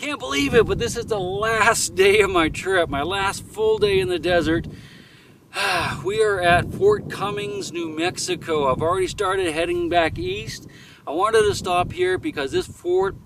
Can't believe it, but this is the last day of my trip, my last full day in the desert. We are at Fort Cummings, New Mexico. I've already started heading back east. I wanted to stop here because this fort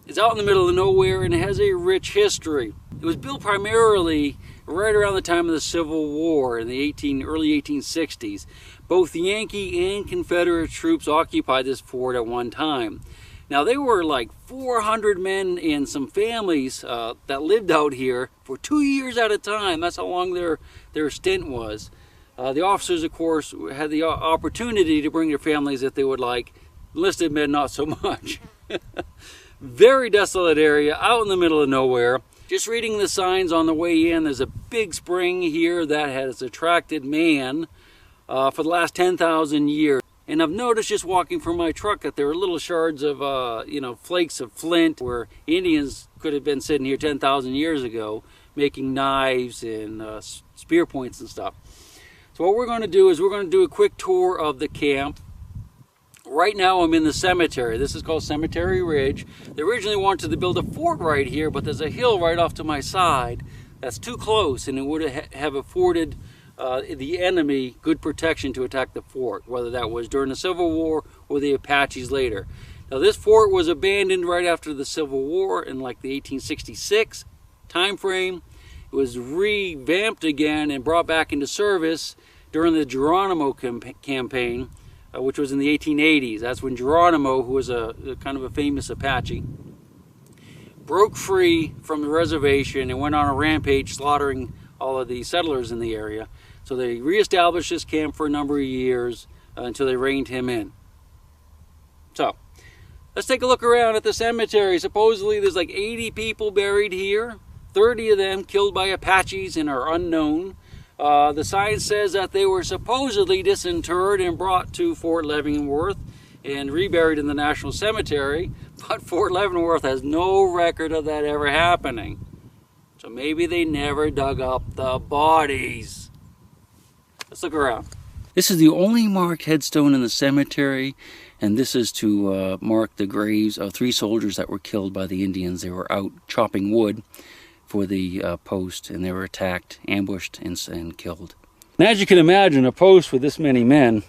is out in the middle of nowhere and it has a rich history. It was built primarily right around the time of the Civil War in the early 1860s. Both Yankee and Confederate troops occupied this fort at one time. Now, they were like 400 men and some families that lived out here for 2 years at a time. That's how long their stint was. The officers, of course, had the opportunity to bring their families if they would like. Enlisted men, not so much. Very desolate area, out in the middle of nowhere. Just reading the signs on the way in, there's a big spring here that has attracted man for the last 10,000 years. And I've noticed just walking from my truck that there are little shards of, flakes of flint where Indians could have been sitting here 10,000 years ago making knives and spear points and stuff. So what we're going to do is we're going to do a quick tour of the camp. Right now I'm in the cemetery. This is called Cemetery Ridge. They originally wanted to build a fort right here, but there's a hill right off to my side that's too close, and it would have afforded the enemy good protection to attack the fort, whether that was during the Civil War or the Apaches later. Now, this fort was abandoned right after the Civil War in like the 1866 time frame. It was revamped again and brought back into service during the Geronimo campaign, which was in the 1880s. That's when Geronimo, who was a kind of a famous Apache, broke free from the reservation and went on a rampage slaughtering all of the settlers in the area. So they reestablished this camp for a number of years until they reined him in. So let's take a look around at the cemetery. Supposedly there's like 80 people buried here, 30 of them killed by Apaches and are unknown. The sign says that they were supposedly disinterred and brought to Fort Leavenworth and reburied in the National Cemetery, but Fort Leavenworth has no record of that ever happening. So maybe they never dug up the bodies. Let's look around. This is the only marked headstone in the cemetery, and this is to mark the graves of 3 soldiers that were killed by the Indians. They were out chopping wood for the post, and they were attacked, ambushed, and killed. And as you can imagine, a post with this many men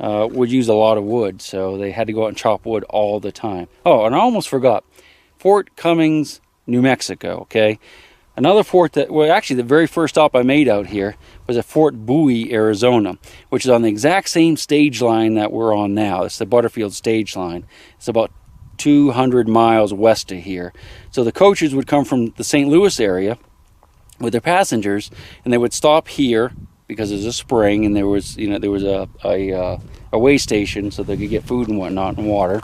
would use a lot of wood, so they had to go out and chop wood all the time. Oh, and I almost forgot. Fort Cummings, New Mexico, okay? Another fort that, well, actually the very first stop I made out here was at Fort Bowie, Arizona, which is on the exact same stage line that we're on now. It's the Butterfield stage line. It's about 200 miles west of here. So the coaches would come from the St. Louis area with their passengers, and they would stop here because there's a spring, and there was a way station so they could get food and whatnot and water.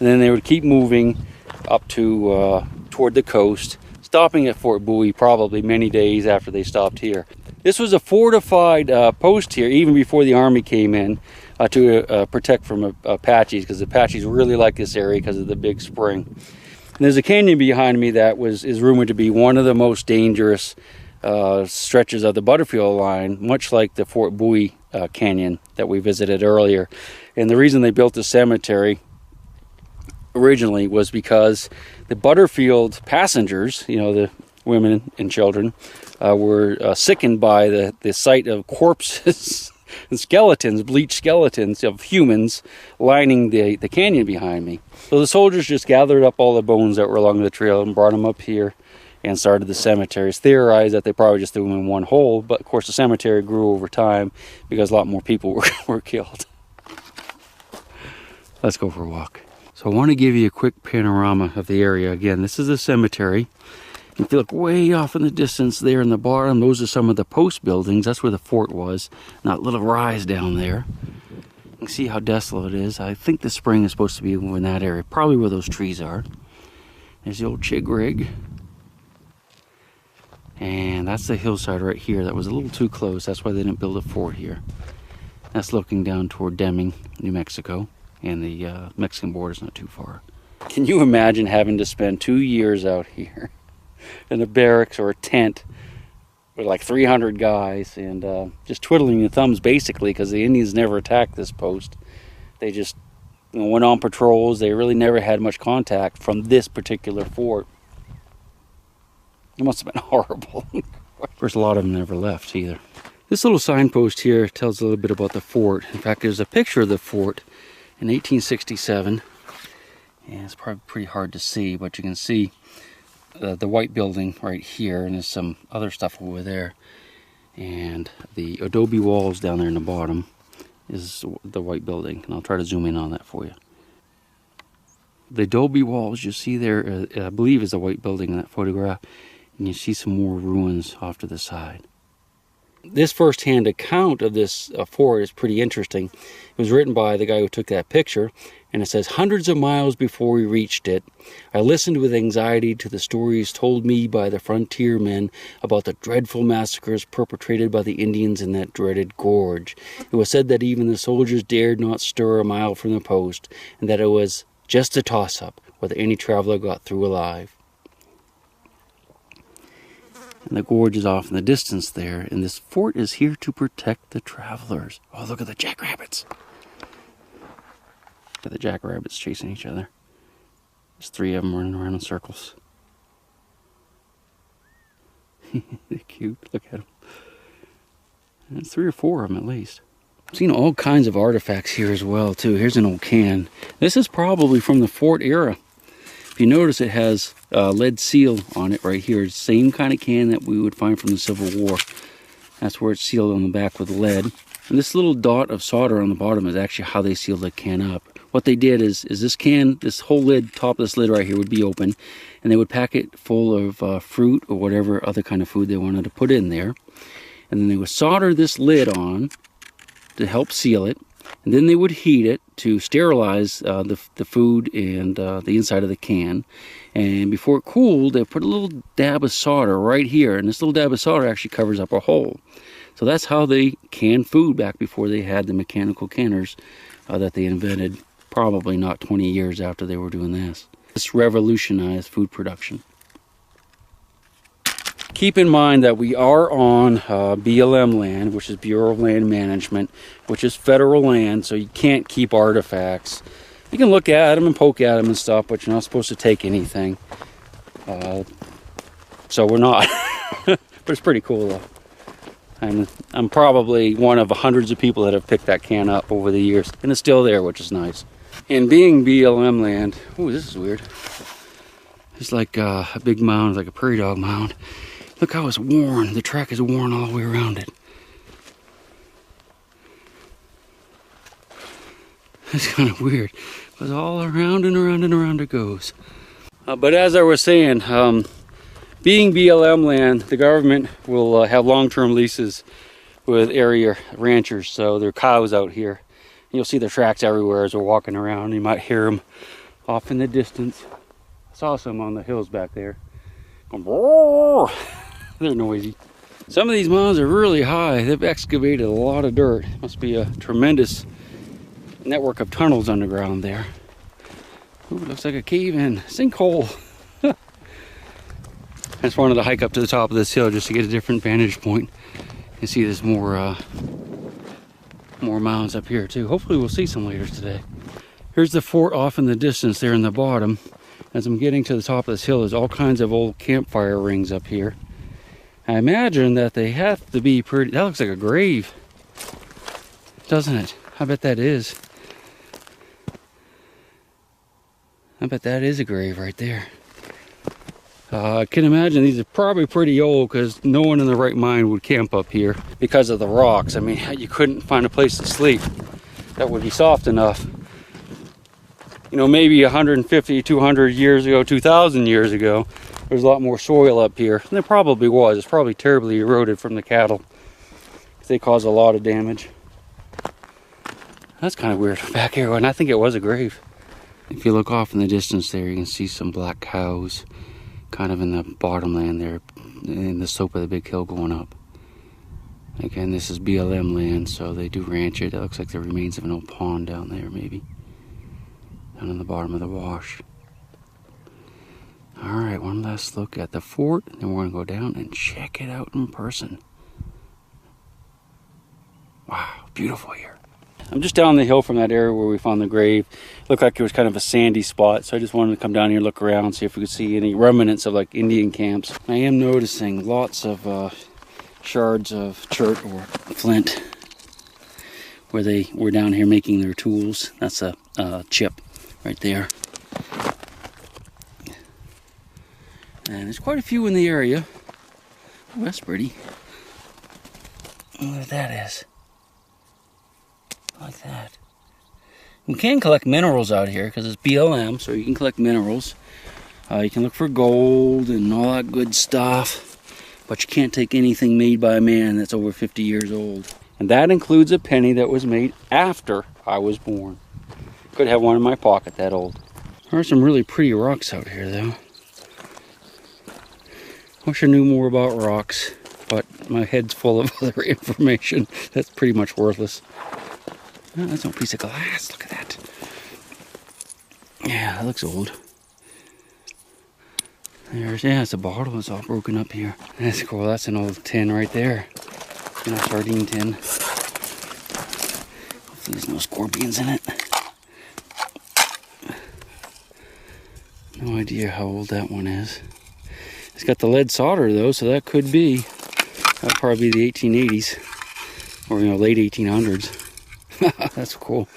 And then they would keep moving up to toward the coast, stopping at Fort Bowie probably many days after they stopped here. This was a fortified post here even before the Army came in to protect from Apaches, because the Apaches really like this area because of the big spring. And there's a canyon behind me that is rumored to be one of the most dangerous stretches of the Butterfield line, much like the Fort Bowie canyon that we visited earlier. And the reason they built the cemetery originally was because the Butterfield passengers, the women and children, were sickened by the sight of corpses and skeletons, bleached skeletons of humans lining the canyon behind me. So the soldiers just gathered up all the bones that were along the trail and brought them up here and started the cemetery. It's theorized that they probably just threw them in one hole, but of course the cemetery grew over time because a lot more people were killed. Let's go for a walk. So I want to give you a quick panorama of the area. Again, this is a cemetery. If you look way off in the distance there in the bottom, those are some of the post buildings. That's where the fort was. That little rise down there. You can see how desolate it is. I think the spring is supposed to be in that area, probably where those trees are. There's the old Chig rig. And that's the hillside right here. That was a little too close. That's why they didn't build a fort here. That's looking down toward Deming, New Mexico. And the Mexican border's not too far. Can you imagine having to spend 2 years out here in a barracks or a tent with like 300 guys and just twiddling your thumbs basically, because the Indians never attacked this post. They just went on patrols. They really never had much contact from this particular fort. It must have been horrible. Of course, a lot of them never left either. This little signpost here tells a little bit about the fort. In fact, there's a picture of the fort in 1867. And it's probably pretty hard to see, but you can see the white building right here, and there's some other stuff over there. And the adobe walls down there in the bottom is the white building. And I'll try to zoom in on that for you. The adobe walls you see there, I believe, is a white building in that photograph. And you see some more ruins off to the side. This first-hand account of this fort is pretty interesting. It was written by the guy who took that picture, and it says, "Hundreds of miles before we reached it, I listened with anxiety to the stories told me by the frontier men about the dreadful massacres perpetrated by the Indians in that dreaded gorge. It was said that even the soldiers dared not stir a mile from the post, and that it was just a toss-up whether any traveler got through alive." And the gorge is off in the distance there, and this fort is here to protect the travelers. Oh, look at the jackrabbits. Look at the jackrabbits chasing each other. There's 3 of them running around in circles. They're cute. Look at them. There's 3 or 4 of them at least. I've seen all kinds of artifacts here as well, too. Here's an old can. This is probably from the fort era. If you notice, it has lead seal on it right here. It's the same kind of can that we would find from the Civil War. That's where it's sealed on the back with lead. And this little dot of solder on the bottom is actually how they sealed the can up. What they did is this can, this whole lid, top of this lid right here would be open, and they would pack it full of fruit or whatever other kind of food they wanted to put in there. And then they would solder this lid on to help seal it. And then they would heat it to sterilize the food and the inside of the can. And before it cooled, they put a little dab of solder right here. And this little dab of solder actually covers up a hole. So that's how they canned food back before they had the mechanical canners that they invented, probably not 20 years after they were doing this. This revolutionized food production. Keep in mind that we are on BLM land, which is Bureau of Land Management, which is federal land, so you can't keep artifacts. You can look at them and poke at them and stuff, but you're not supposed to take anything. So we're not. But it's pretty cool though. And I'm probably one of hundreds of people that have picked that can up over the years, and it's still there, which is nice. And being BLM land, ooh, this is weird. It's like a big mound, like a prairie dog mound. Look how it's worn. The track is worn all the way around it. It's kind of weird. But all around and around and around it goes. But as I was saying, being BLM land, the government will have long-term leases with area ranchers. So there are cows out here. You'll see their tracks everywhere as we're walking around. You might hear them off in the distance. I saw some on the hills back there. Going, they're noisy. Some of these mounds are really high. They've excavated a lot of dirt. Must be a tremendous network of tunnels underground there. Ooh, looks like a cave-in sinkhole. I just wanted to hike up to the top of this hill just to get a different vantage point. You can see there's more mounds up here too. Hopefully we'll see some later today. Here's the fort off in the distance there in the bottom. As I'm getting to the top of this hill, there's all kinds of old campfire rings up here. I imagine that they have to be pretty... That looks like a grave, doesn't it? I bet that is. I bet that is a grave right there. I can imagine these are probably pretty old because no one in their right mind would camp up here because of the rocks. I mean, you couldn't find a place to sleep that would be soft enough. You know, maybe 150, 200 years ago, 2,000 years ago, there's a lot more soil up here. And there probably was. It's probably terribly eroded from the cattle. They cause a lot of damage. That's kind of weird back here, and I think it was a grave. If you look off in the distance there, you can see some black cows kind of in the bottom land there, in the slope of the big hill going up. Again, this is BLM land, so they do ranch it. It looks like the remains of an old pond down there, maybe. Down in the bottom of the wash. Alright, one last look at the fort, and then we're going to go down and check it out in person. Wow, beautiful here. I'm just down the hill from that area where we found the grave. Looked like it was kind of a sandy spot, so I just wanted to come down here, look around, see if we could see any remnants of like Indian camps. I am noticing lots of shards of chert or flint where they were down here making their tools. That's a chip right there. And there's quite a few in the area. Oh, that's pretty. Look what that is. Like that. We can collect minerals out here because it's BLM, so you can collect minerals. You can look for gold and all that good stuff, but you can't take anything made by a man that's over 50 years old. And that includes a penny that was made after I was born. Could have one in my pocket that old. There are some really pretty rocks out here though. Wish I knew more about rocks, but my head's full of other information that's pretty much worthless. Oh, that's no piece of glass. Look at that. Yeah, that looks old. There's, yeah, it's a bottle. It's all broken up here. That's cool. That's an old tin right there. You know, sardine tin. Hopefully there's no scorpions in it. No idea how old that one is. It's got the lead solder though, so that could be. That'd probably be the 1880s. Or, you know, late 1800s. That's cool.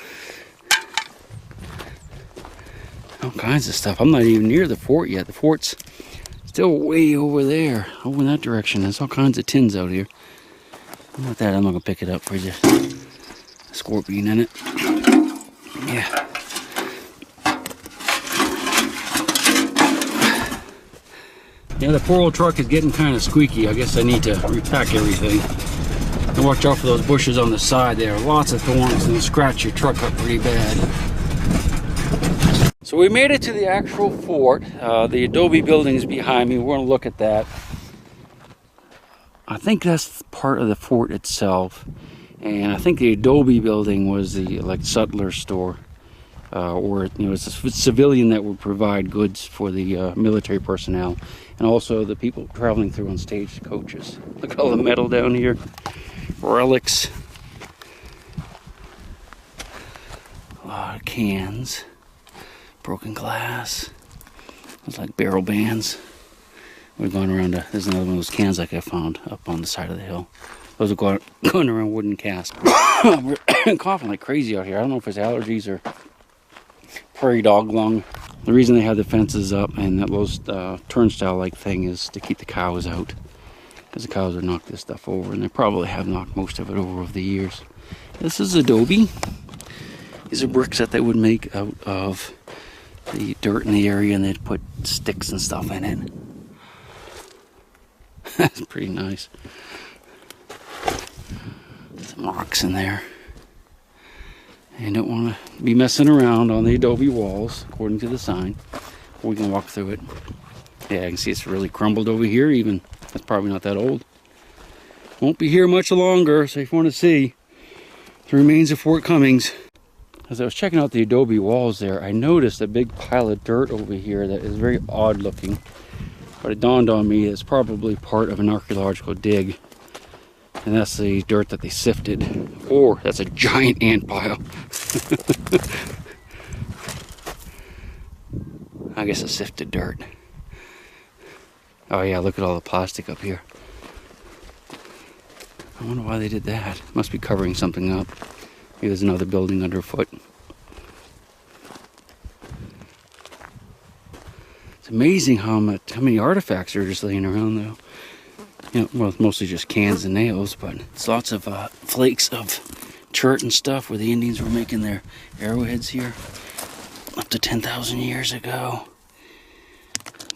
All kinds of stuff. I'm not even near the fort yet. The fort's still way over there, over in that direction. There's all kinds of tins out here. How about that? I'm not gonna pick it up for you. A scorpion in it. Yeah. Yeah, the poor old truck is getting kind of squeaky. I guess I need to repack everything. And watch out for those bushes on the side there. Lots of thorns and they'll scratch your truck up pretty bad. So we made it to the actual fort. The Adobe Building is behind me. We're going to look at that. I think that's part of the fort itself. And I think the Adobe Building was the sutler store. Or, you know, it's a civilian that would provide goods for the military personnel. And also the people traveling through on stage coaches. Look at all the metal down here. Relics, a lot of cans, broken glass. It's like barrel bands. We've gone around to, there's another one of those cans like I found up on the side of the hill. Those are going around wooden casks. We're coughing like crazy out here. I don't know if it's allergies or prairie dog lung. The reason they have the fences up and that little turnstile like thing is to keep the cows out. Because the cows have knocked this stuff over, and they probably have knocked most of it over the years. This is Adobe. These are bricks that they would make out of the dirt in the area, and they'd put sticks and stuff in it. That's pretty nice. Some rocks in there. You don't want to be messing around on the Adobe walls, according to the sign. We can walk through it. Yeah, I can see it's really crumbled over here even. That's probably not that old. Won't be here much longer, so if you want to see the remains of Fort Cummings. As I was checking out the Adobe walls there, I noticed a big pile of dirt over here that is very odd looking. But it dawned on me it's probably part of an archaeological dig. And that's the dirt that they sifted. Or that's a giant ant pile. I guess it's sifted dirt. Oh yeah, look at all the plastic up here. I wonder why they did that. Must be covering something up. Maybe there's another building underfoot. It's amazing how many artifacts are just laying around though. You know, well, it's mostly just cans and nails, but it's lots of flakes of chert and stuff where the Indians were making their arrowheads here up to 10,000 years ago.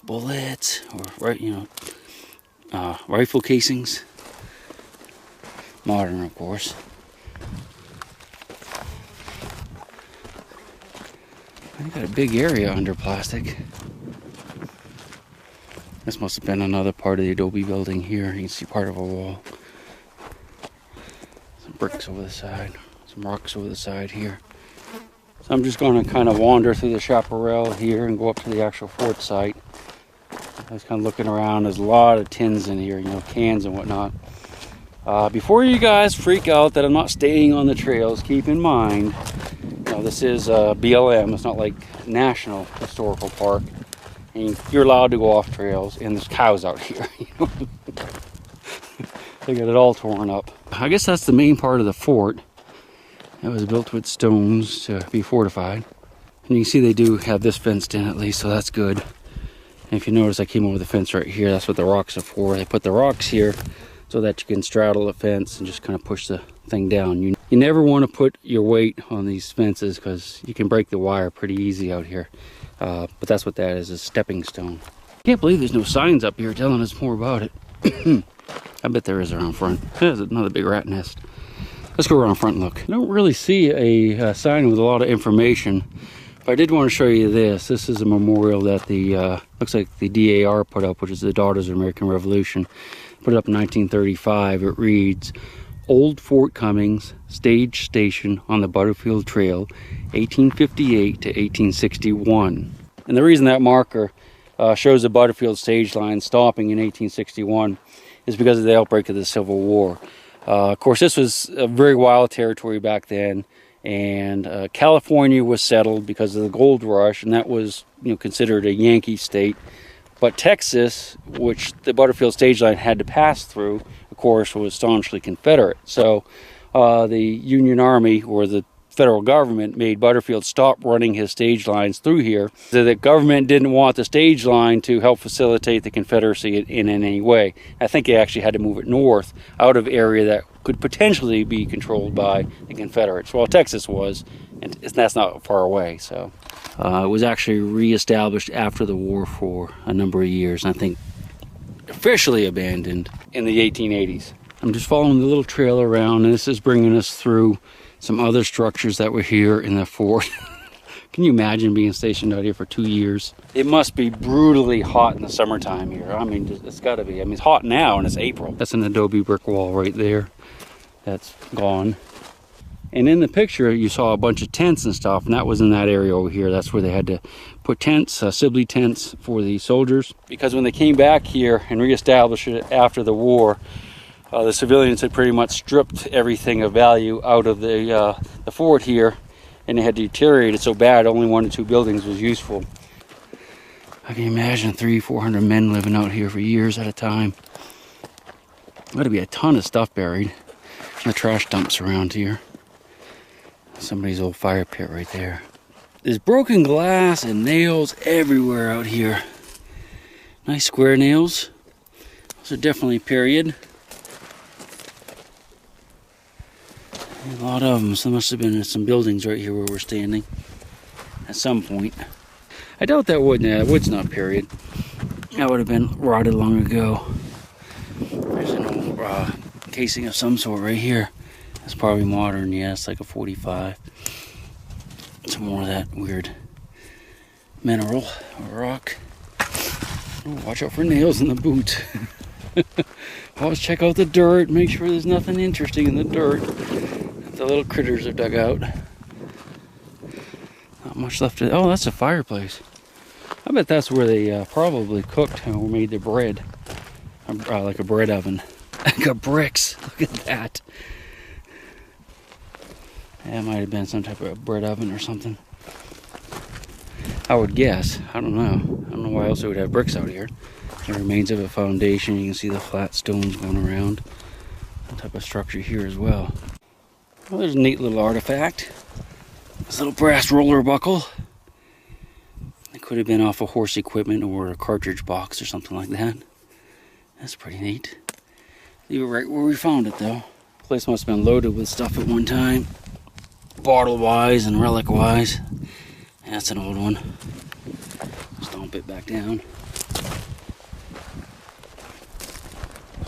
Bullets, or rifle casings. Modern, of course. I got a big area under plastic. This must have been another part of the Adobe Building here. You can see part of a wall. Some bricks over the side, some rocks over the side here. So I'm just going to kind of wander through the chaparral here and go up to the actual fort site. I was kind of looking around. There's a lot of tins in here, you know, cans and whatnot. Before you guys freak out that I'm not staying on the trails, keep in mind, this is BLM. It's not like National Historical Park. And you're allowed to go off trails, and there's cows out here. They got it all torn up. I guess that's the main part of the fort. It was built with stones to be fortified. And you can see they do have this fenced in at least, so that's good. And if you notice, I came over the fence right here. That's what the rocks are for. They put the rocks here so that you can straddle the fence and just kind of push the thing down. You never want to put your weight on these fences because you can break the wire pretty easy out here. But that's what that is, a stepping stone. Can't believe there's no signs up here telling us more about it. I bet there is around front. There's another big rat nest. Let's go around front and look. I don't really see a sign with a lot of information, but I did want to show you this. This is a memorial that the, looks like the DAR put up, which is the Daughters of American Revolution. Put it up in 1935. It reads, Old Fort Cummings, Stage Station on the Butterfield Trail, 1858 to 1861. And the reason that marker shows the Butterfield stage line stopping in 1861 is because of the outbreak of the Civil War. Of course, this was a very wild territory back then, and California was settled because of the gold rush, and that was considered a Yankee state. But Texas, which the Butterfield stage line had to pass through, of course, was staunchly Confederate. So the Union Army, or the federal government, made Butterfield stop running his stage lines through here. So the government didn't want the stage line to help facilitate the Confederacy in any way. I think they actually had to move it north, out of area that could potentially be controlled by the Confederates. Well, Texas was, and that's not far away. So it was actually reestablished after the war for a number of years, and I think officially abandoned in the 1880s. I'm just following the little trail around, and this is bringing us through some other structures that were here in the fort. Can you imagine being stationed out here for 2 years? It must be brutally hot in the summertime here. I mean, it's got to be. I mean, it's hot now and it's April. That's an adobe brick wall right there. That's gone. And in the picture, you saw a bunch of tents and stuff, and that was in that area over here. That's where they had to put tents, Sibley tents for the soldiers. Because when they came back here and reestablished it after the war, the civilians had pretty much stripped everything of value out of the fort here, and it had deteriorated so bad only 1 or 2 buildings was useful. I can imagine 300-400 men living out here for years at a time. Got to be a ton of stuff buried. The trash dumps around here. Somebody's old fire pit right there. There's broken glass and nails everywhere out here. Nice square nails. Those are definitely period. A lot of them. So there must have been some buildings right here where we're standing at some point. I doubt that wood. Yeah, wood's not period. That would have been rotted long ago. There's an old casing of some sort right here. That's probably modern. Yeah, it's like a 45. Some more of that weird mineral or rock. Oh, watch out for nails in the boot. Always check out the dirt. Make sure there's nothing interesting in the dirt. The little critters are dug out. Not much left to... Oh, that's a fireplace. I bet that's where they probably cooked or made their bread. Like a bread oven. I got bricks. Look at that. That might have been some type of bread oven or something. I would guess. I don't know. I don't know why else they would have bricks out here. The remains of a foundation. You can see the flat stones going around. That type of structure here as well. Well, there's a neat little artifact. This little brass roller buckle. It could have been off of horse equipment or a cartridge box or something like that. That's pretty neat. Leave it right where we found it though. The place must have been loaded with stuff at one time. Bottle wise and relic wise. That's an old one. Stomp it back down.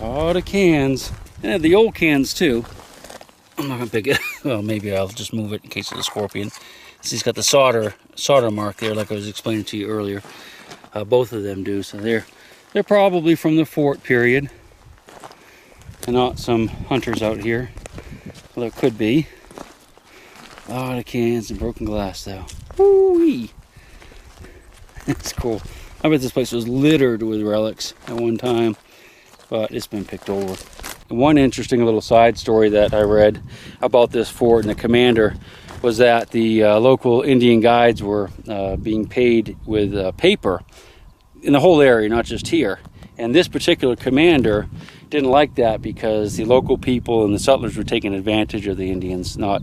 A lot of cans. And the old cans too. I'm not gonna pick it. Well, maybe I'll just move it in case of the scorpion. See, it's got the solder mark there, like I was explaining to you earlier. Both of them do. So they're probably from the fort period, and not some hunters out here. Well, it could be. A lot of cans and broken glass, though. Woo-wee! It's cool. I bet this place was littered with relics at one time, but it's been picked over. one interesting little side story that I read about this fort and the commander was that the local Indian guides were being paid with paper in the whole area, not just here. And this particular commander didn't like that because the local people and the settlers were taking advantage of the Indians, not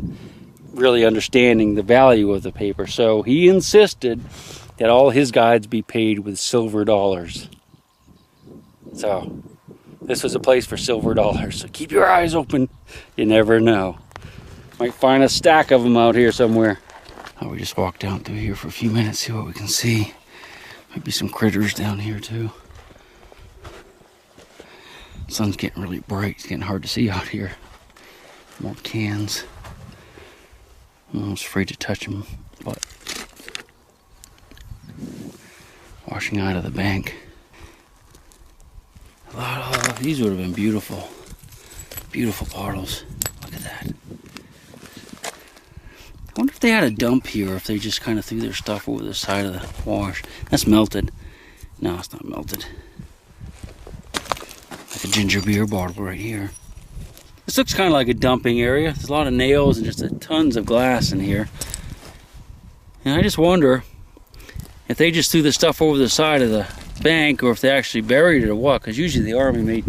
really understanding the value of the paper. So he insisted that all his guides be paid with silver dollars. So this was a place for silver dollars. So keep your eyes open. You never know. Might find a stack of them out here somewhere. Oh, we just walk down through here for a few minutes, see what we can see. Might be some critters down here too. Sun's getting really bright. It's getting hard to see out here. More cans. I'm almost afraid to touch them, but washing out of the bank. A lot of these would have been beautiful. Beautiful bottles. Look at that. I wonder if they had a dump here, or if they just kind of threw their stuff over the side of the wash. That's melted. No, it's not melted. Like a ginger beer bottle right here. This looks kind of like a dumping area. There's a lot of nails and just tons of glass in here. And I just wonder if they just threw the stuff over the side of the bank, or if they actually buried it or what. Because usually the army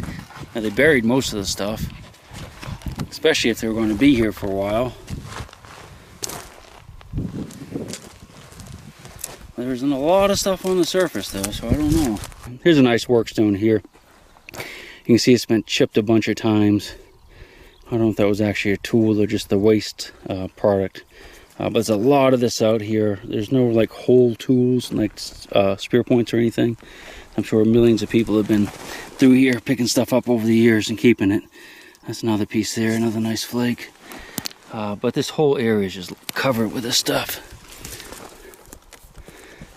they buried most of the stuff, especially if they were going to be here for a while. There's a lot of stuff on the surface though, so I don't know. Here's a nice work stone here. You can see it's been chipped a bunch of times. I don't know if that was actually a tool or just the waste product. But there's a lot of this out here. There's no like hole tools, like spear points or anything. I'm sure millions of people have been through here picking stuff up over the years and keeping it. That's another piece there, another nice flake. But this whole area is just covered with this stuff.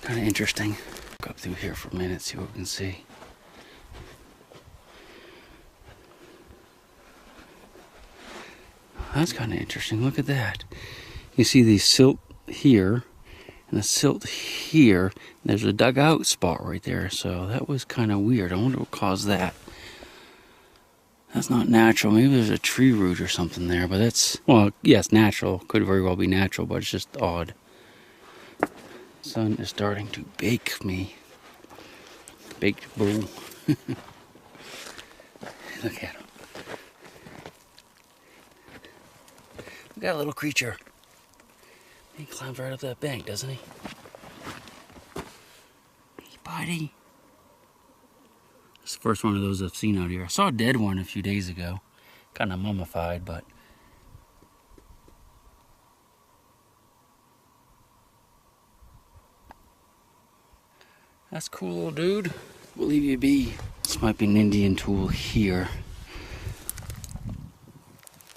Kind of interesting. Go up through here for a minute, see what we can see. That's kind of interesting. Look at that. You see the silt here and the silt here. There's a dugout spot right there. So that was kind of weird. I wonder what caused that. That's not natural. Maybe there's a tree root or something there. But that's, well, yes, natural. Could very well be natural, but it's just odd. Sun is starting to bake me. Baked bull. Look at him. Look at that little creature. He climbs right up that bank, doesn't he? Hey, buddy. It's the first one of those I've seen out here. I saw a dead one a few days ago. Kind of mummified, but... That's cool, little dude. We'll leave you be. This might be an Indian tool here.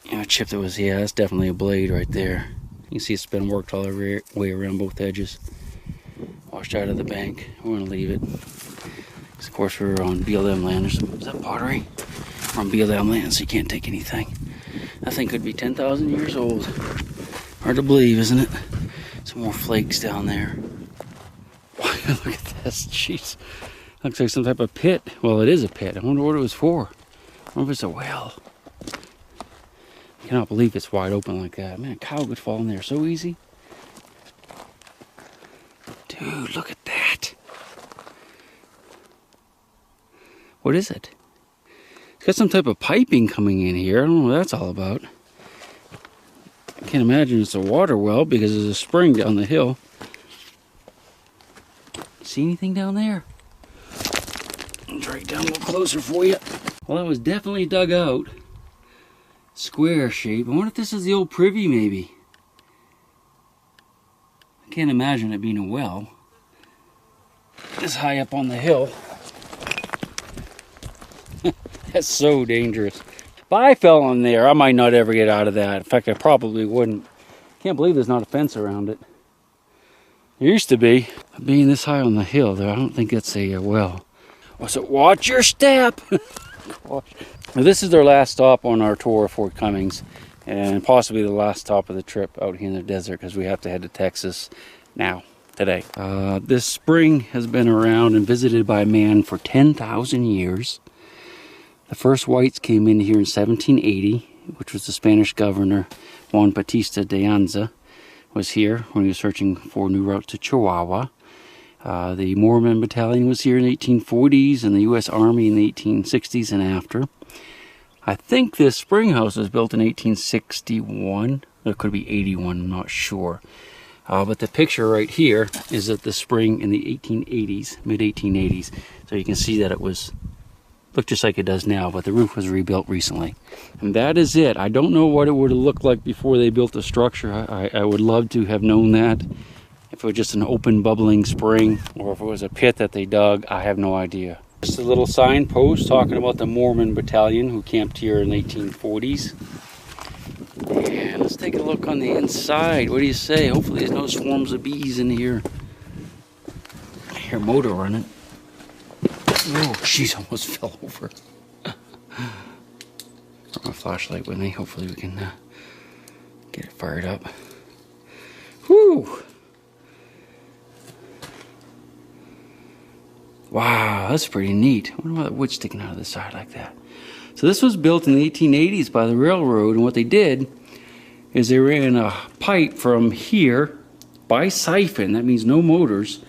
Yeah, a chip that was, yeah, that's definitely a blade right there. You can see it's been worked all the way around both edges. Washed out of the bank. We're gonna leave it. Of course, we're on BLM land. Is that pottery? We're on BLM land, so you can't take anything. That thing could be 10,000 years old. Hard to believe, isn't it? Some more flakes down there. Look at this, jeez. Looks like some type of pit. Well, it is a pit. I wonder what it was for. I wonder if it's a well. I cannot believe it's wide open like that. Man, a cow could fall in there so easy. Dude, look at that. What is it? It's got some type of piping coming in here. I don't know what that's all about. I can't imagine it's a water well because there's a spring down the hill. See anything down there? I'll drag down a little closer for you. Well, that was definitely dug out. Square shape. I wonder if this is the old privy, maybe. I can't imagine it being a well. This high up on the hill. That's so dangerous. If I fell in there, I might not ever get out of that. In fact, I probably wouldn't. Can't believe there's not a fence around it. There used to be. Being this high on the hill there, I don't think it's a well. So watch your step. Now, this is our last stop on our tour of Fort Cummings, and possibly the last stop of the trip out here in the desert, because we have to head to Texas now, today. This spring has been around and visited by man for 10,000 years. The first whites came in here in 1780, which was the Spanish governor, Juan Bautista de Anza, was here when he was searching for new routes to Chihuahua. The Mormon Battalion was here in the 1840s, and the U.S. Army in the 1860s and after. I think this spring house was built in 1861. It could be 81, I'm not sure. But the picture right here is of the spring in the 1880s, mid-1880s. So you can see that it looked just like it does now, but the roof was rebuilt recently. And that is it. I don't know what it would have looked like before they built the structure. I would love to have known that. If it was just an open bubbling spring, or if it was a pit that they dug, I have no idea. Just a little signpost talking about the Mormon Battalion who camped here in the 1840s. And let's take a look on the inside. What do you say? Hopefully there's no swarms of bees in here. I hear a motor running. Oh, she's almost fell over. Got my flashlight with me. Hopefully we can get it fired up. Whew! Wow, that's pretty neat. I wonder why the wood's sticking out of the side like that. So this was built in the 1880s by the railroad, and what they did is they ran a pipe from here by siphon, that means no motors,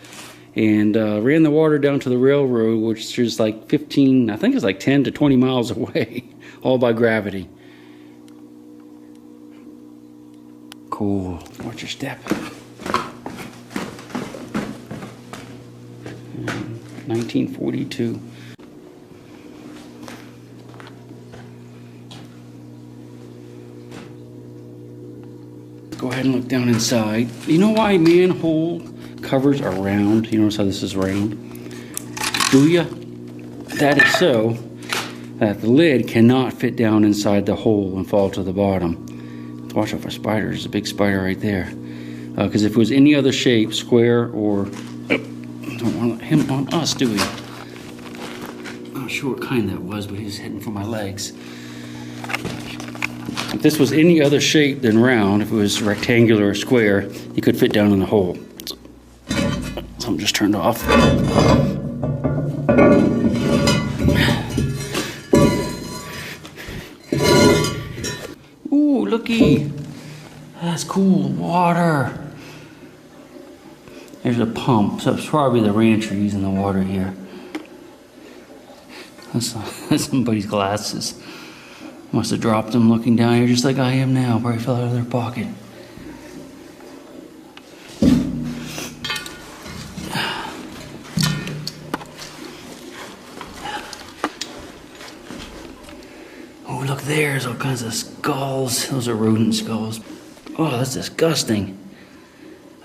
and ran the water down to the railroad, which is like 15, I think it's like 10 to 20 miles away, all by gravity. Cool. Watch your step. 1942. Go ahead and look down inside. You know why manhole covers are round? You notice how this is round? Do ya? That is so that the lid cannot fit down inside the hole and fall to the bottom. Watch out for spiders. There's a big spider right there. Because if it was any other shape, square or... don't want him on us, do we? Not sure what kind that was, but he was heading for my legs. If this was any other shape than round, if it was rectangular or square, he could fit down in the hole. Something just turned off. Ooh, looky. That's cool. Water. There's a pump, so it's probably the rancher using the water here. That's somebody's glasses. Must have dropped them looking down here just like I am now. Probably fell out of their pocket. Oh, look, there's all kinds of skulls. Those are rodent skulls. Oh, that's disgusting.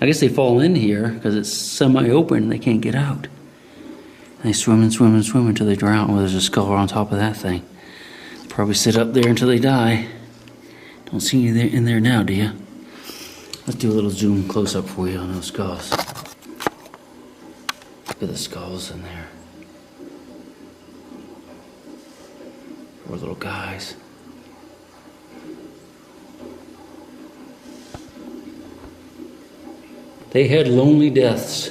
I guess they fall in here because it's semi-open and they can't get out. And they swim and swim and swim until they drown. Well, there's a skull on top of that thing. Probably sit up there until they die. Don't see any in there now, do you? Let's do a little zoom close-up for you on those skulls. Look at the skulls in there. Poor little guys. They had lonely deaths.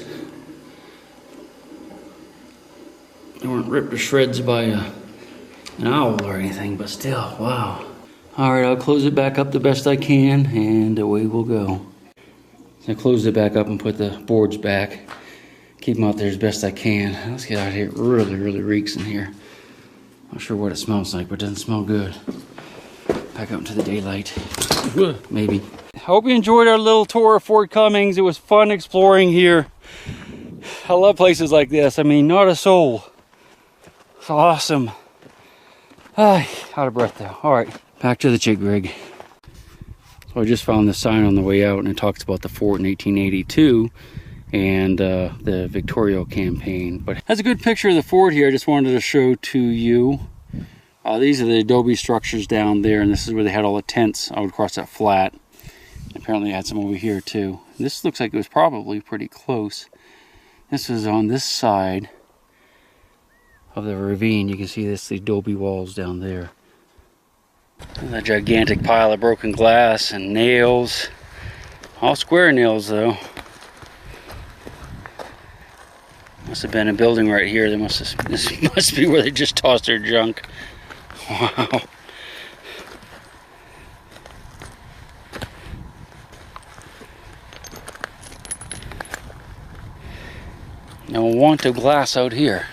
They weren't ripped to shreds by an owl or anything, but still, wow. All right, I'll close it back up the best I can, and away we'll go. I closed it back up and put the boards back. Keep them out there as best I can. Let's get out of here. It really, really reeks in here. Not sure what it smells like, but it doesn't smell good. Back out into the daylight. Maybe. I hope you enjoyed our little tour of Fort Cummings. It was fun exploring here. I love places like this. I mean, not a soul. It's awesome. Out of breath though. All right, back to the Chig rig. So I just found this sign on the way out, and it talks about the fort in 1882 and the Victoria campaign. But that's a good picture of the fort here. I just wanted to show to you. These are the Adobe Structures down there, and this is where they had all the tents out across that flat. Apparently, they had some over here too. And this looks like it was probably pretty close. This was on this side of the ravine. You can see this, the adobe walls down there. And a gigantic pile of broken glass and nails. All square nails though. Must have been a building right here. This must be where they just tossed their junk. Wow. Now, a want of glass out here.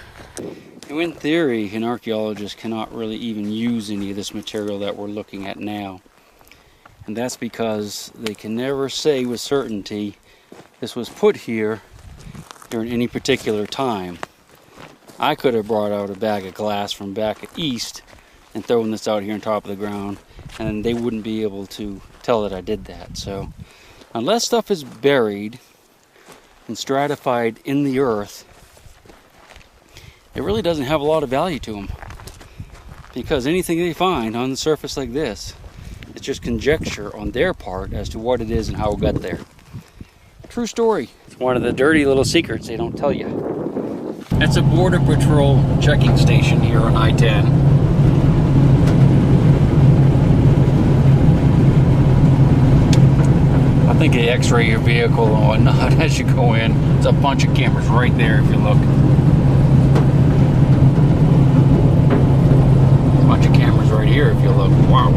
Now, in theory, an archaeologist cannot really even use any of this material that we're looking at now. And that's because they can never say with certainty this was put here during any particular time. I could have brought out a bag of glass from back east and thrown this out here on top of the ground, and they wouldn't be able to tell that I did that. So unless stuff is buried and stratified in the earth, it really doesn't have a lot of value to them, because anything they find on the surface like this, it's just conjecture on their part as to what it is and how it got there. True story. It's one of the dirty little secrets they don't tell you. That's a Border Patrol checking station here on I-10. I think they x-ray your vehicle and whatnot as you go in. There's a bunch of cameras right there if you look. A bunch of cameras right here if you look. Wow.